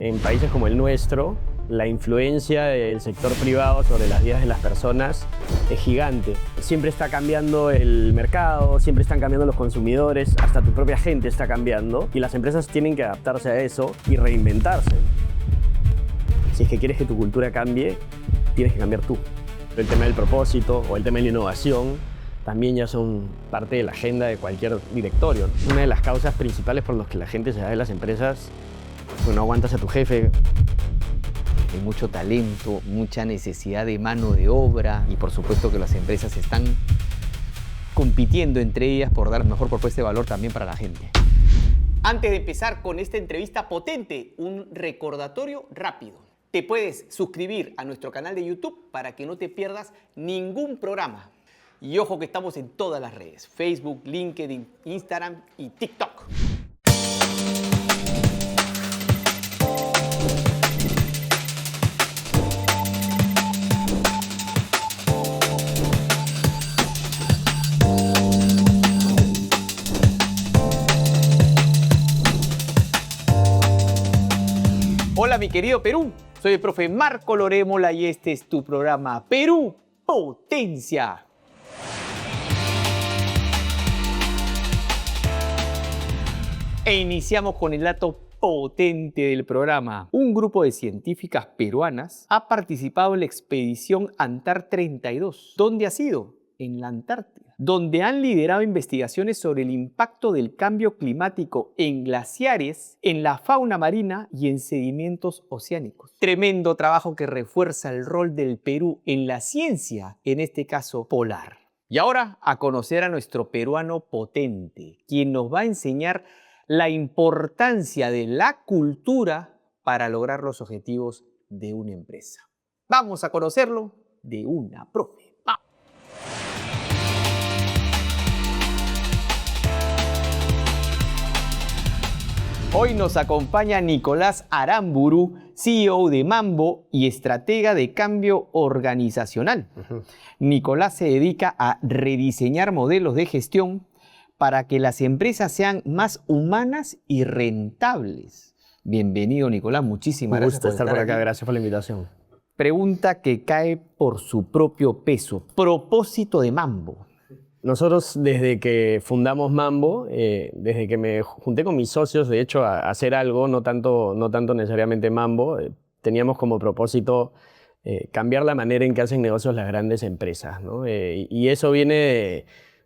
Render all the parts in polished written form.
En países como el nuestro, la influencia del sector privado sobre las vidas de las personas es gigante. Siempre está cambiando el mercado, siempre están cambiando los consumidores, hasta tu propia gente está cambiando y las empresas tienen que adaptarse a eso y reinventarse. Si es que quieres que tu cultura cambie, tienes que cambiar tú. El tema del propósito o el tema de la innovación también ya son parte de la agenda de cualquier directorio. Una de las causas principales por las que la gente se va de las empresas es que no aguantas a tu jefe. Hay mucho talento, mucha necesidad de mano de obra y por supuesto que las empresas están compitiendo entre ellas por dar mejor propuesta de valor también para la gente. Antes de empezar con esta entrevista potente, un recordatorio rápido. Te puedes suscribir a nuestro canal de YouTube para que no te pierdas ningún programa. Y ojo que estamos en todas las redes, Facebook, LinkedIn, Instagram y TikTok. Hola mi querido Perú, soy el profe Marco Lorémola y este es tu programa Perú Potencia. E iniciamos con el dato potente del programa. Un grupo de científicas peruanas ha participado en la expedición Antar 32. ¿Dónde ha sido? En la Antártida, donde han liderado investigaciones sobre el impacto del cambio climático en glaciares, en la fauna marina y en sedimentos oceánicos. Tremendo trabajo que refuerza el rol del Perú en la ciencia, en este caso polar. Y ahora a conocer a nuestro peruano potente, quien nos va a enseñar la importancia de la cultura para lograr los objetivos de una empresa. Vamos a conocerlo de una, profe. Hoy nos acompaña Nicolás Aramburu, CEO de Mambo y estratega de cambio organizacional. Nicolás se dedica a rediseñar modelos de gestión para que las empresas sean más humanas y rentables. Bienvenido, Nicolás. Muchísimas gracias por estar por acá. aquí. Gracias por la invitación. Pregunta que cae por su propio peso. Propósito de Mambo. Nosotros desde que fundamos Mambo, desde que me junté con mis socios, de hecho, a hacer algo, no tanto necesariamente Mambo, teníamos como propósito cambiar la manera en que hacen negocios las grandes empresas, ¿no? Y eso viene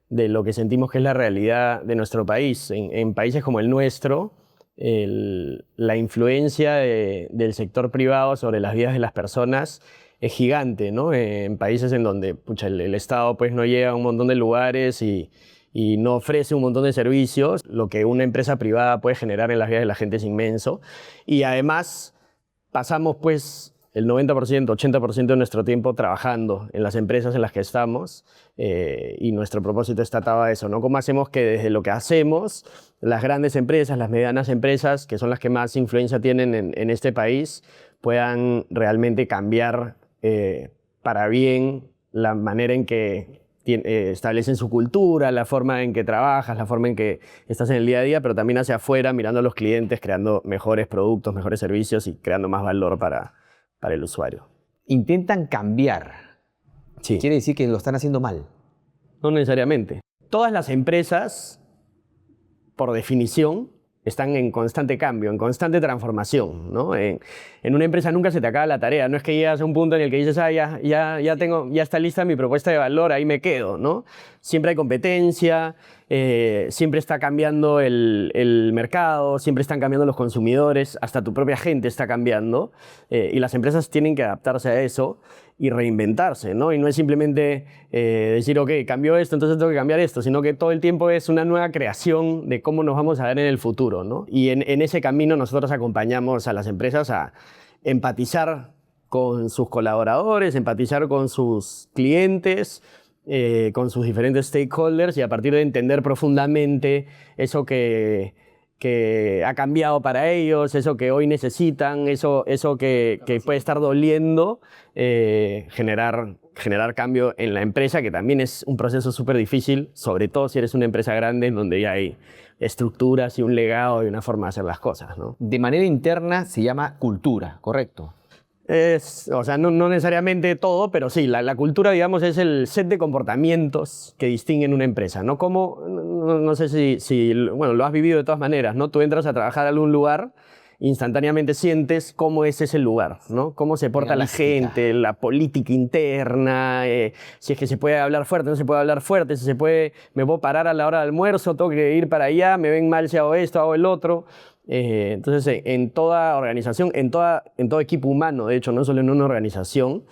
de lo que sentimos que es la realidad de nuestro país. En países como el nuestro, la influencia del sector privado sobre las vidas de las personas es gigante, ¿no? En países en donde el Estado pues, no llega a un montón de lugares y no ofrece un montón de servicios, lo que una empresa privada puede generar en las vidas de la gente es inmenso. Y además pasamos pues, el 90%, 80% de nuestro tiempo trabajando en las empresas en las que estamos y nuestro propósito está atado a eso, ¿no? ¿Cómo hacemos que desde lo que hacemos, las grandes empresas, las medianas empresas, que son las que más influencia tienen en este país, puedan realmente cambiar para bien la manera en que establecen su cultura, la forma en que trabajas, la forma en que estás en el día a día, pero también hacia afuera, mirando a los clientes, creando mejores productos, mejores servicios y creando más valor para el usuario. Intentan cambiar. Sí. Quiere decir que lo están haciendo mal. No necesariamente. Todas las empresas, por definición, están en constante cambio, en constante transformación, ¿no? En una empresa nunca se te acaba la tarea. No es que llegas a un punto en el que dices, ya está lista mi propuesta de valor, ahí me quedo, ¿no? Siempre hay competencia, siempre está cambiando el mercado, siempre están cambiando los consumidores, hasta tu propia gente está cambiando y las empresas tienen que adaptarse a eso y reinventarse, ¿no? Y no es simplemente decir, ok, cambió esto, entonces tengo que cambiar esto, sino que todo el tiempo es una nueva creación de cómo nos vamos a ver en el futuro, ¿no? Y en ese camino nosotros acompañamos a las empresas a empatizar con sus colaboradores, empatizar con sus clientes, con sus diferentes stakeholders y a partir de entender profundamente eso que ha cambiado para ellos, eso que hoy necesitan, eso que puede estar doliendo, generar cambio en la empresa, que también es un proceso súper difícil, sobre todo si eres una empresa grande en donde ya hay estructuras y un legado y una forma de hacer las cosas, ¿no? De manera interna se llama cultura, ¿correcto? O sea, no necesariamente todo, pero sí, la cultura, digamos, es el set de comportamientos que distinguen una empresa, ¿no? Como, no sé bueno, lo has vivido de todas maneras, ¿no? Tú entras a trabajar a algún lugar, instantáneamente sientes cómo es ese lugar, ¿no? Cómo se porta la gente, la política interna, si es que se puede hablar fuerte, no se puede hablar fuerte, si se puede, me puedo parar a la hora del almuerzo, tengo que ir para allá, me ven mal si hago esto, hago el otro. Entonces, en toda organización, en todo equipo humano, de hecho, no solo en una organización,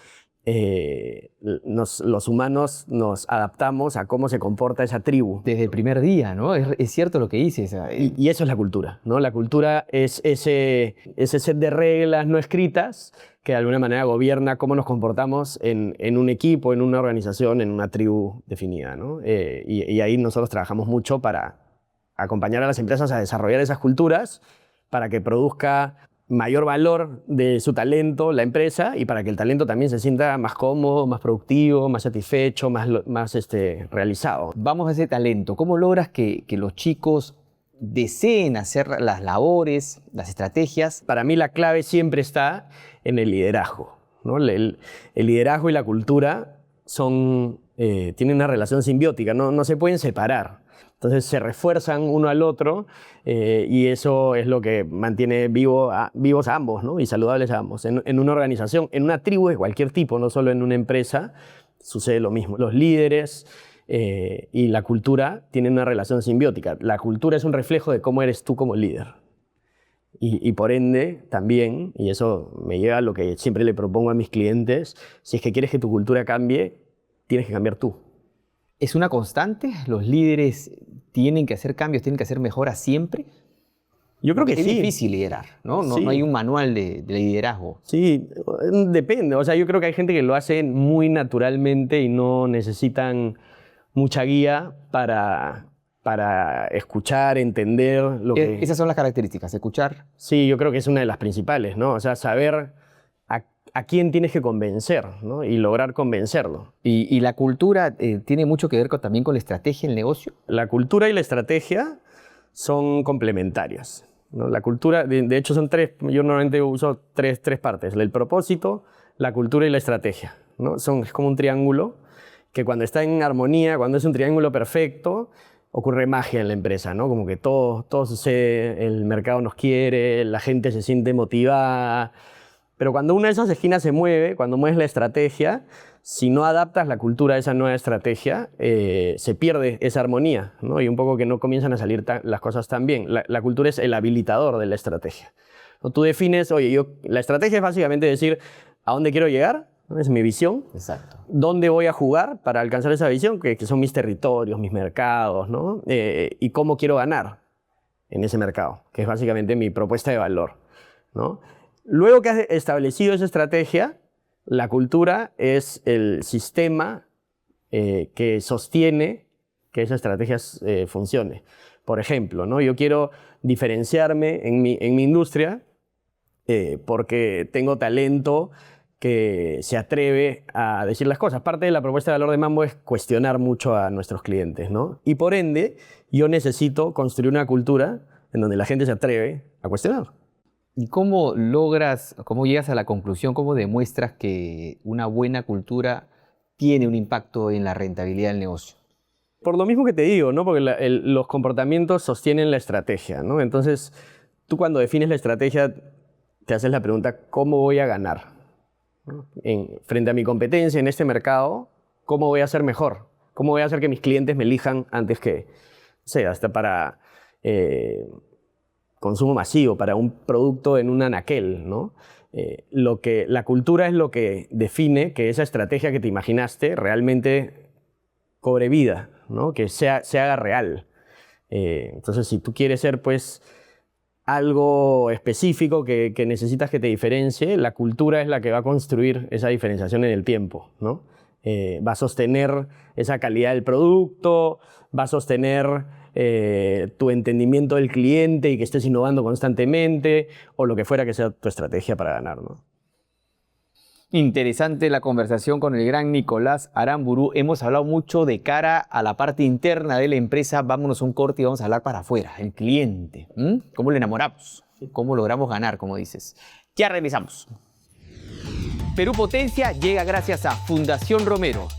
los humanos nos adaptamos a cómo se comporta esa tribu. Desde el primer día, ¿no? Es cierto lo que dices. Y eso es la cultura, ¿no? La cultura es ese set de reglas no escritas que de alguna manera gobierna cómo nos comportamos en un equipo, en una organización, en una tribu definida, ¿no? Y ahí nosotros trabajamos mucho para acompañar a las empresas a desarrollar esas culturas para que produzca mayor valor de su talento la empresa y para que el talento también se sienta más cómodo, más productivo, más satisfecho, más realizado. Vamos a ese talento. ¿Cómo logras que los chicos deseen hacer las labores, las estrategias? Para mí la clave siempre está en el liderazgo, ¿no? El liderazgo y la cultura tienen una relación simbiótica, no se pueden separar. Entonces se refuerzan uno al otro y eso es lo que mantiene vivos a ambos, ¿no? Y saludables a ambos. En una organización, en una tribu de cualquier tipo, no solo en una empresa, sucede lo mismo. Los líderes y la cultura tienen una relación simbiótica. La cultura es un reflejo de cómo eres tú como líder. Y por ende, también, y eso me lleva a lo que siempre le propongo a mis clientes, si es que quieres que tu cultura cambie, tienes que cambiar tú. ¿Es una constante? ¿Los líderes tienen que hacer cambios, tienen que hacer mejoras siempre? Yo creo que sí. Es difícil liderar, ¿no? No hay un manual de liderazgo. Sí, depende. O sea, yo creo que hay gente que lo hace muy naturalmente y no necesitan mucha guía para escuchar, entender lo que... Esas son las características, escuchar. Sí, yo creo que es una de las principales, ¿no? O sea, saber a quién tienes que convencer, ¿no? Y lograr convencerlo. ¿Y la cultura tiene mucho que ver también con la estrategia en el negocio? La cultura y la estrategia son complementarias, ¿no? La cultura, de hecho, son tres, yo normalmente uso tres partes: el propósito, la cultura y la estrategia, ¿no? Es como un triángulo que cuando está en armonía, cuando es un triángulo perfecto, ocurre magia en la empresa, ¿no? Como que todo sucede, el mercado nos quiere, la gente se siente motivada. Pero cuando una de esas esquinas se mueve, cuando mueves la estrategia, si no adaptas la cultura a esa nueva estrategia, se pierde esa armonía, ¿no? Y un poco que no comienzan a salir las cosas tan bien. La cultura es el habilitador de la estrategia. ¿No? Tú defines, oye, la estrategia es básicamente decir a dónde quiero llegar, ¿no? Es mi visión. Exacto. ¿Dónde voy a jugar para alcanzar esa visión? Que son mis territorios, mis mercados, ¿no? Y cómo quiero ganar en ese mercado, que es básicamente mi propuesta de valor, ¿no? Luego que has establecido esa estrategia, la cultura es el sistema que sostiene que esa estrategia funcione. Por ejemplo, ¿no? Yo quiero diferenciarme en mi industria porque tengo talento que se atreve a decir las cosas. Parte de la propuesta de valor de Mambo es cuestionar mucho a nuestros clientes, ¿no? Y por ende, yo necesito construir una cultura en donde la gente se atreve a cuestionar. ¿Y cómo llegas a la conclusión, cómo demuestras que una buena cultura tiene un impacto en la rentabilidad del negocio? Por lo mismo que te digo, ¿no? Porque los comportamientos sostienen la estrategia, ¿no? Entonces, tú cuando defines la estrategia, te haces la pregunta, ¿cómo voy a ganar? ¿No? Frente a mi competencia en este mercado, ¿cómo voy a ser mejor? ¿Cómo voy a hacer que mis clientes me elijan antes que, hasta para... consumo masivo, para un producto en un anaquel, ¿no? La cultura es lo que define que esa estrategia que te imaginaste realmente cobre vida, ¿no? Que se haga real. Entonces, si tú quieres ser, pues, algo específico que necesitas que te diferencie, la cultura es la que va a construir esa diferenciación en el tiempo, ¿no? Va a sostener esa calidad del producto, va a sostener tu entendimiento del cliente y que estés innovando constantemente, o lo que fuera que sea tu estrategia para ganar, ¿no? Interesante la conversación con el gran Nicolás Aramburu. Hemos hablado mucho de cara a la parte interna de la empresa. Vámonos a un corte y vamos a hablar para afuera, el cliente. ¿Cómo lo enamoramos? ¿Cómo logramos ganar, como dices? Ya regresamos. Perú Potencia llega gracias a Fundación Romero,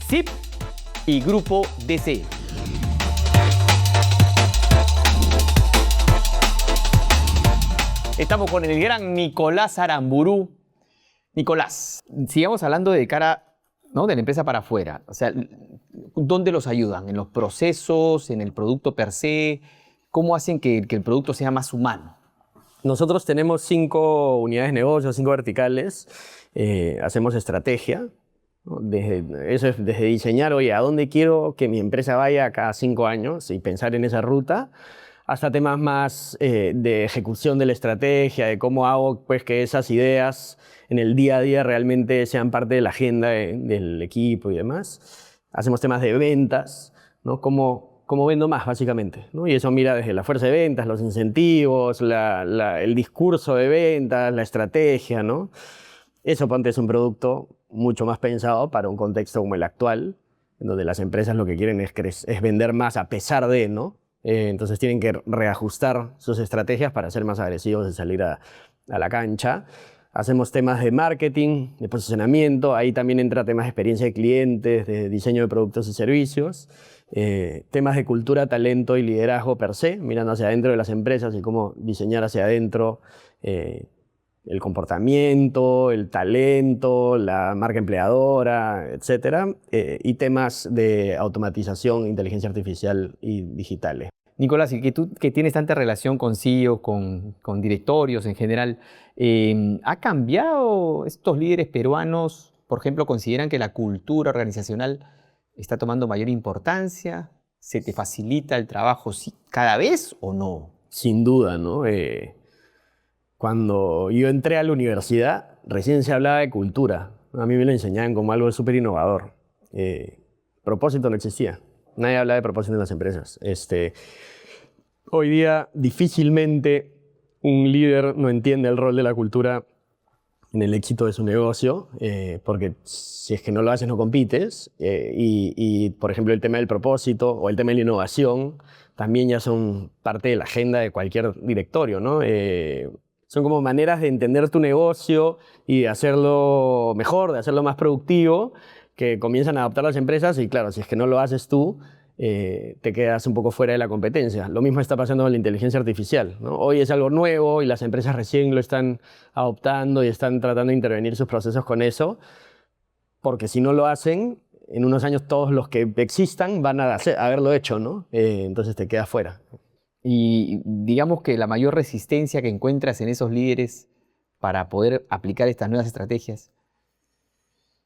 SIP y Grupo DC. Estamos con el gran Nicolás Aramburu. Nicolás, sigamos hablando de cara, ¿no?, de la empresa para afuera. O sea, ¿dónde los ayudan? ¿En los procesos? ¿En el producto per se? ¿Cómo hacen que el producto sea más humano? Nosotros tenemos 5 unidades de negocio, 5 verticales. Hacemos estrategia, ¿no? Eso es desde diseñar, oye, ¿a dónde quiero que mi empresa vaya cada 5 años? Y pensar en esa ruta, hasta temas más de ejecución de la estrategia, de cómo hago pues, que esas ideas en el día a día realmente sean parte de la agenda del equipo y demás. Hacemos temas de ventas, ¿no? Cómo vendo más, básicamente, ¿no? Y eso mira desde la fuerza de ventas, los incentivos, el discurso de ventas, la estrategia, ¿no? Eso, ponte, es un producto mucho más pensado para un contexto como el actual, en donde las empresas lo que quieren es vender más a pesar de, ¿no? Entonces tienen que reajustar sus estrategias para ser más agresivos de salir a la cancha. Hacemos temas de marketing, de posicionamiento, ahí también entra temas de experiencia de clientes, de diseño de productos y servicios, temas de cultura, talento y liderazgo per se, mirando hacia adentro de las empresas y cómo diseñar hacia adentro el comportamiento, el talento, la marca empleadora, etc. Y temas de automatización, inteligencia artificial y digitales. Nicolás, y que tú que tienes tanta relación con CEO, con directorios en general, ¿ha cambiado estos líderes peruanos? Por ejemplo, ¿consideran que la cultura organizacional está tomando mayor importancia? ¿Se te facilita el trabajo cada vez o no? Sin duda, ¿no? Cuando yo entré a la universidad, recién se hablaba de cultura. A mí me lo enseñaban como algo súper innovador. Propósito no existía. Nadie habla de propósito en las empresas. Hoy día difícilmente un líder no entiende el rol de la cultura en el éxito de su negocio, porque si es que no lo haces no compites. Y, por ejemplo, el tema del propósito o el tema de la innovación también ya son parte de la agenda de cualquier directorio, ¿no? Son como maneras de entender tu negocio y de hacerlo mejor, de hacerlo más productivo, que comienzan a adoptar las empresas y claro, si es que no lo haces tú, te quedas un poco fuera de la competencia. Lo mismo está pasando con la inteligencia artificial, ¿no? Hoy es algo nuevo y las empresas recién lo están adoptando y están tratando de intervenir sus procesos con eso, porque si no lo hacen, en unos años todos los que existan van a haberlo hecho, ¿no? Entonces te quedas fuera. Y digamos que la mayor resistencia que encuentras en esos líderes para poder aplicar estas nuevas estrategias,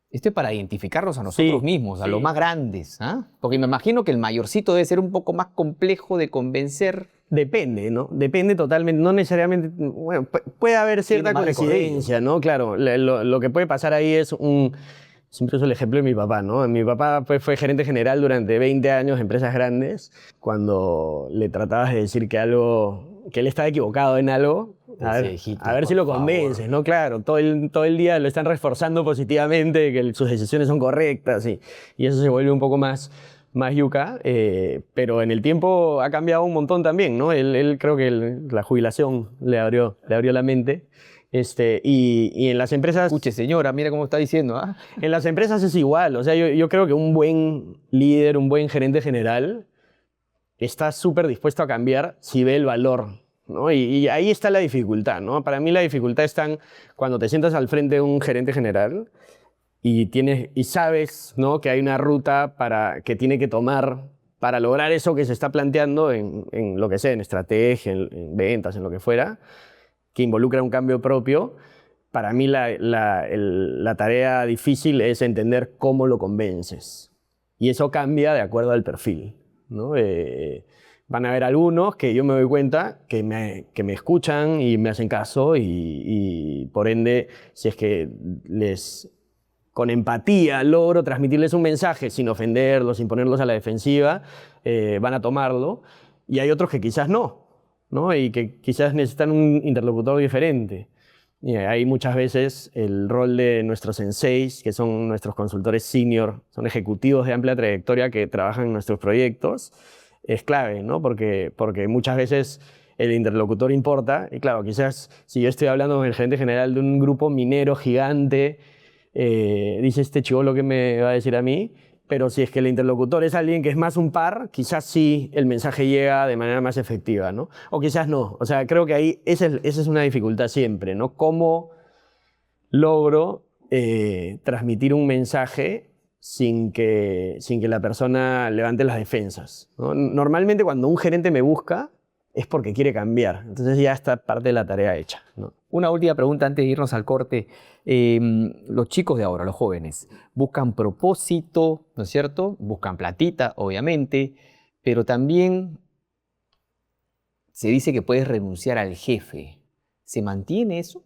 esto es para identificarlos a nosotros mismos, a los más grandes, ¿ah? Porque me imagino que el mayorcito debe ser un poco más complejo de convencer. Depende, ¿no? Depende totalmente, no necesariamente, bueno, puede haber cierta coincidencia, ¿no? Claro, lo que puede pasar ahí es siempre uso el ejemplo de mi papá, ¿no? Mi papá fue gerente general durante 20 años de empresas grandes. Cuando le tratabas de decir que él estaba equivocado en algo, a ver si lo convences, ¿no? Claro, todo el día lo están reforzando positivamente, que sus decisiones son correctas y eso se vuelve un poco más yuca, pero en el tiempo ha cambiado un montón también, ¿no? Él creo que la jubilación le abrió la mente. Y en las empresas... Escuche, señora, mira cómo está diciendo, ¿ah? En las empresas es igual. O sea, yo creo que un buen líder, un buen gerente general está súper dispuesto a cambiar si ve el valor, ¿no? Y ahí está la dificultad, ¿no? Para mí la dificultad está cuando te sientas al frente de un gerente general y sabes, ¿no?, que hay una ruta que tiene que tomar para lograr eso que se está planteando en lo que sea, en estrategia, en ventas, en lo que fuera, que involucra un cambio propio. Para mí la tarea difícil es entender cómo lo convences. Y eso cambia de acuerdo al perfil, ¿no? Van a haber algunos que yo me doy cuenta que me escuchan y me hacen caso y por ende, si es que con empatía logro transmitirles un mensaje sin ofenderlos, sin ponerlos a la defensiva, van a tomarlo. Y hay otros que quizás no, ¿no? Y que quizás necesitan un interlocutor diferente. Y ahí muchas veces el rol de nuestros senseis, que son nuestros consultores senior, son ejecutivos de amplia trayectoria que trabajan en nuestros proyectos, es clave, ¿no? Porque muchas veces el interlocutor importa. Y claro, quizás si yo estoy hablando con el gerente general de un grupo minero gigante, dice este chibolo que me va a decir a mí, pero si es que el interlocutor es alguien que es más un par, quizás sí el mensaje llega de manera más efectiva, ¿no? O quizás no. O sea, creo que ahí esa es una dificultad siempre, ¿no? ¿Cómo logro transmitir un mensaje sin que la persona levante las defensas, ¿no? Normalmente cuando un gerente me busca es porque quiere cambiar. Entonces ya está parte de la tarea hecha, ¿no? Una última pregunta antes de irnos al corte. Los chicos de ahora, los jóvenes, buscan propósito, ¿no es cierto? Buscan platita, obviamente, pero también se dice que puedes renunciar al jefe. ¿Se mantiene eso?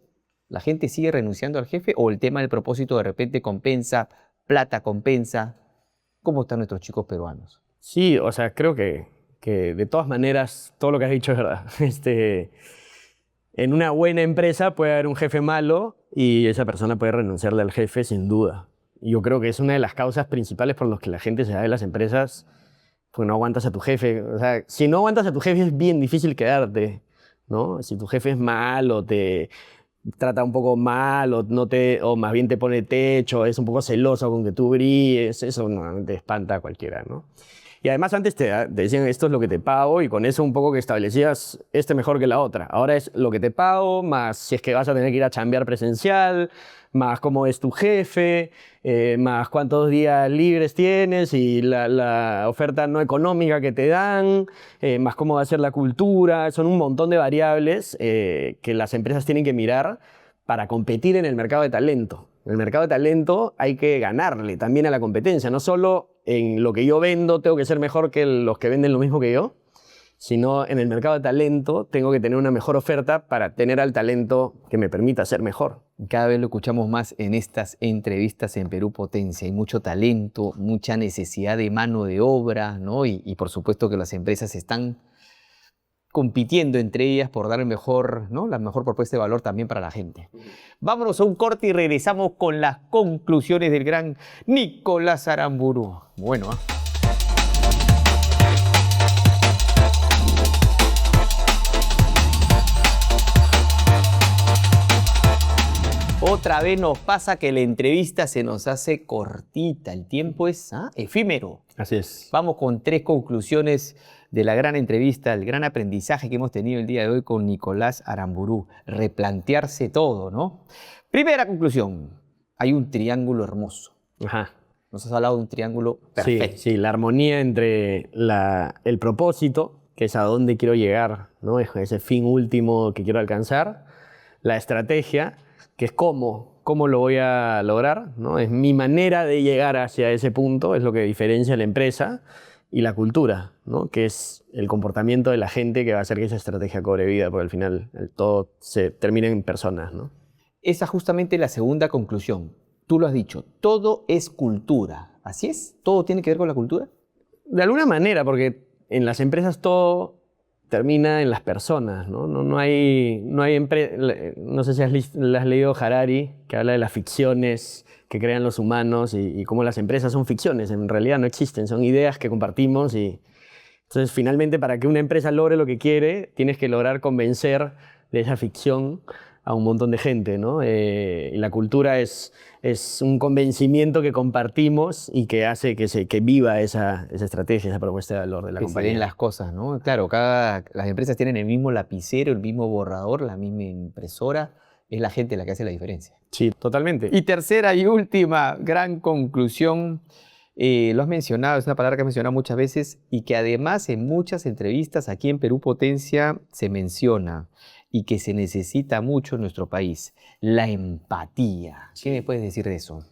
¿La gente sigue renunciando al jefe o el tema del propósito de repente compensa, plata compensa? ¿Cómo están nuestros chicos peruanos? Sí, o sea, creo que de todas maneras todo lo que has dicho es verdad. En una buena empresa puede haber un jefe malo y esa persona puede renunciarle al jefe sin duda. Y yo creo que es una de las causas principales por las que la gente se va de las empresas, pues no aguantas a tu jefe. O sea, si no aguantas a tu jefe es bien difícil quedarte, ¿no? Si tu jefe es malo, te trata un poco mal o más bien te pone techo, es un poco celoso con que tú brilles, eso normalmente espanta a cualquiera, ¿no? Y además antes te decían esto es lo que te pago y con eso un poco que establecías mejor que la otra. Ahora es lo que te pago, más si es que vas a tener que ir a chambear presencial, más cómo es tu jefe, más cuántos días libres tienes y la oferta no económica que te dan, más cómo va a ser la cultura. Son un montón de variables que las empresas tienen que mirar para competir en el mercado de talento. En el mercado de talento hay que ganarle también a la competencia, no solo en lo que yo vendo tengo que ser mejor que los que venden lo mismo que yo, sino en el mercado de talento tengo que tener una mejor oferta para tener al talento que me permita ser mejor. Cada vez lo escuchamos más en estas entrevistas en Perú Potencia. Hay mucho talento, mucha necesidad de mano de obra, ¿no? Y por supuesto que las empresas están compitiendo entre ellas por dar el mejor, ¿no? La mejor propuesta de valor también para la gente. Vámonos a un corte y regresamos con las conclusiones del gran Nicolás Aramburu. Bueno, ¿eh? Otra vez nos pasa que la entrevista se nos hace cortita. El tiempo es efímero. Así es. Vamos con 3 conclusiones de la gran entrevista, el gran aprendizaje que hemos tenido el día de hoy con Nicolás Aramburu. Replantearse todo, ¿no? Primera conclusión, hay un triángulo hermoso. Ajá. Nos has hablado de un triángulo perfecto. Sí, la armonía entre el propósito, que es a dónde quiero llegar, ¿no? Ese fin último que quiero alcanzar, la estrategia, que es cómo lo voy a lograr, ¿no? Es mi manera de llegar hacia ese punto, es lo que diferencia a la empresa, y la cultura, ¿no? Que es el comportamiento de la gente que va a hacer que esa estrategia cobre vida, porque al final todo se termina en personas, ¿no? Esa es justamente la segunda conclusión. Tú lo has dicho, todo es cultura. ¿Así es? ¿Todo tiene que ver con la cultura? De alguna manera, porque en las empresas todo termina en las personas, ¿no? No sé si has leído Harari, que habla de las ficciones que crean los humanos y cómo las empresas son ficciones, en realidad no existen, son ideas que compartimos y entonces finalmente para que una empresa logre lo que quiere, tienes que lograr convencer de esa ficción a un montón de gente, ¿no? Y la cultura es un convencimiento que compartimos y que hace que viva esa estrategia, esa propuesta de valor de la compañía. Que se den las cosas, ¿no? Claro, las empresas tienen el mismo lapicero, el mismo borrador, la misma impresora. Es la gente la que hace la diferencia. Sí, totalmente. Y tercera y última gran conclusión, lo has mencionado, es una palabra que has mencionado muchas veces y que además en muchas entrevistas aquí en Perú Potencia se menciona y que se necesita mucho en nuestro país, la empatía. ¿Qué me puedes decir de eso?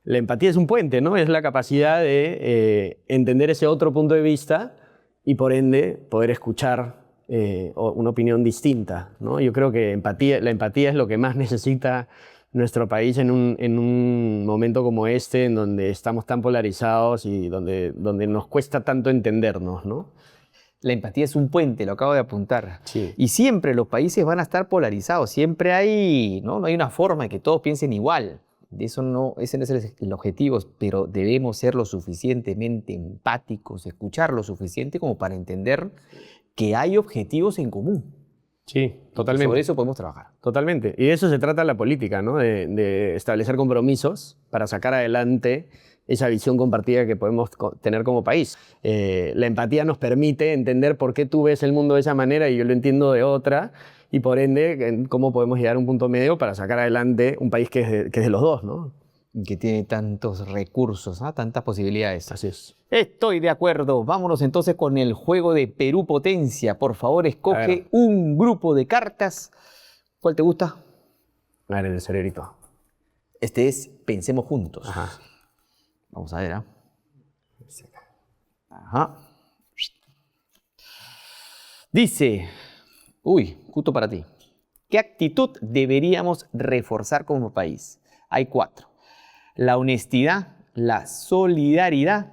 La empatía es un puente, ¿no? Es la capacidad de entender ese otro punto de vista y por ende poder escuchar una opinión distinta, ¿no? Yo creo que la empatía es lo que más necesita nuestro país en un momento como este, en donde estamos tan polarizados y donde nos cuesta tanto entendernos, ¿no? La empatía es un puente, lo acabo de apuntar. Sí. Y siempre los países van a estar polarizados, siempre hay, ¿no? No hay una forma de que todos piensen igual. Ese no es el objetivo, pero debemos ser lo suficientemente empáticos, escuchar lo suficiente como para entender que hay objetivos en común. Sí, totalmente. Y sobre eso podemos trabajar. Totalmente. Y de eso se trata la política, ¿no? De establecer compromisos para sacar adelante esa visión compartida que podemos tener como país. La empatía nos permite entender por qué tú ves el mundo de esa manera y yo lo entiendo de otra, y por ende, cómo podemos llegar a un punto medio para sacar adelante un país que es de los dos, ¿no? Que tiene tantos recursos, ¿no? Tantas posibilidades. Así es. Estoy de acuerdo. Vámonos entonces con el juego de Perú Potencia. Por favor, escoge un grupo de cartas. ¿Cuál te gusta? A ver, el cerebrito. Este es Pensemos Juntos. Ajá. Vamos a ver, ¿ah? Ajá. Dice, justo para ti. ¿Qué actitud deberíamos reforzar como país? Hay 4. La honestidad, la solidaridad,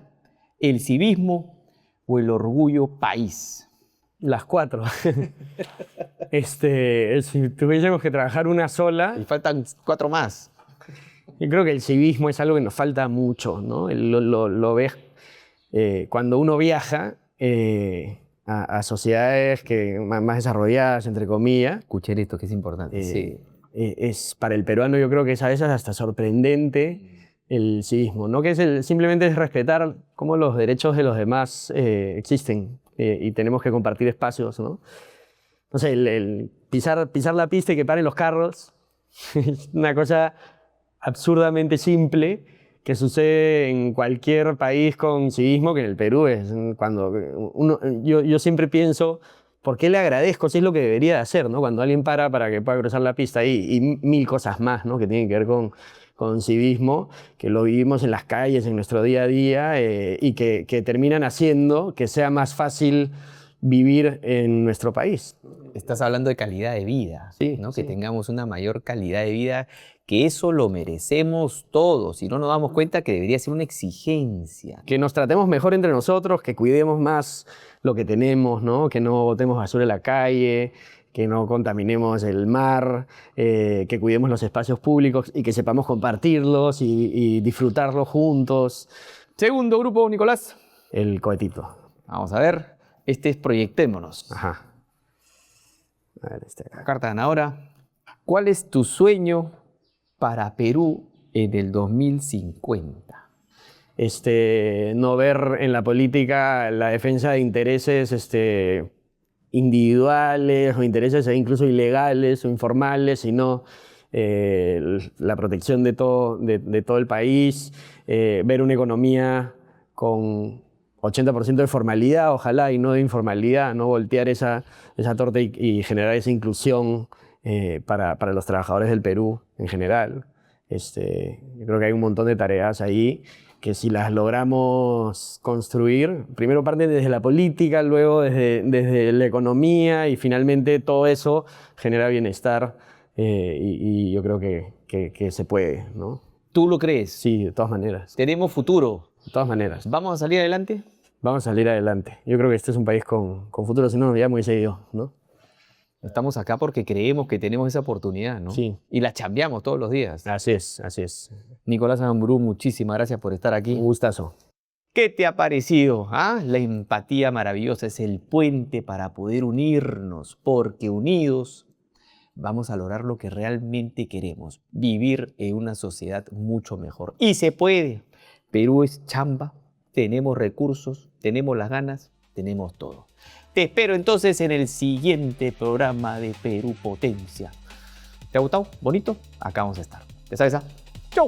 el civismo o el orgullo país. Las 4. Si tuviésemos que trabajar una sola, Y faltan 4 más. yo creo que el civismo es algo que nos falta mucho, ¿no? Lo ves cuando uno viaja a sociedades más desarrolladas, entre comillas. Escuchen esto, que es importante. Sí. Para el peruano yo creo que es a veces hasta sorprendente el civismo, ¿no? Que simplemente es respetar cómo los derechos de los demás existen y tenemos que compartir espacios, ¿no? No sé, el pisar la pista y que paren los carros es una cosa absurdamente simple que sucede en cualquier país con civismo, que en el Perú es cuando yo siempre pienso, ¿por qué le agradezco? Si es lo que debería de hacer, ¿no? Cuando alguien para que pueda cruzar la pista y mil cosas más, ¿no? Que tienen que ver con civismo, que lo vivimos en las calles, en nuestro día a día y que terminan haciendo que sea más fácil vivir en nuestro país. Estás hablando de calidad de vida, Sí, ¿no? sí. Que tengamos una mayor calidad de vida, que eso lo merecemos todos y no nos damos cuenta que debería ser una exigencia. Que nos tratemos mejor entre nosotros, que cuidemos más lo que tenemos, ¿no? Que no botemos basura en la calle, que no contaminemos el mar, que cuidemos los espacios públicos y que sepamos compartirlos y disfrutarlos juntos. Segundo grupo, Nicolás. El cohetito. Vamos a ver. Este es Proyectémonos. Ajá. A ver, acá. Carta ganadora. ¿Cuál es tu sueño para Perú en el 2050? No ver en la política la defensa de intereses individuales o intereses incluso ilegales o informales, sino la protección de todo el país, ver una economía con 80% de formalidad, ojalá, y no de informalidad, no voltear esa torta y generar esa inclusión para los trabajadores del Perú en general. Yo creo que hay un montón de tareas ahí que si las logramos construir, primero parten desde la política, luego desde la economía y finalmente todo eso genera bienestar y yo creo que se puede, ¿no? ¿Tú lo crees? Sí, de todas maneras. ¿Tenemos futuro? De todas maneras. ¿Vamos a salir adelante? Vamos a salir adelante. Yo creo que este es un país con futuro, si no nos veíamos muy seguido, ¿no? Estamos acá porque creemos que tenemos esa oportunidad, ¿no? Sí. Y la chambeamos todos los días. Así es, así es. Nicolás Aramburu, muchísimas gracias por estar aquí. Un gustazo. ¿Qué te ha parecido? La empatía maravillosa es el puente para poder unirnos, porque unidos vamos a lograr lo que realmente queremos, vivir en una sociedad mucho mejor. Y se puede. Perú es chamba, tenemos recursos, tenemos las ganas, tenemos todo. Te espero entonces en el siguiente programa de Perú Potencia. ¿Te ha gustado? ¿Bonito? Acá vamos a estar. ¿Ya sabes? ¡Chau!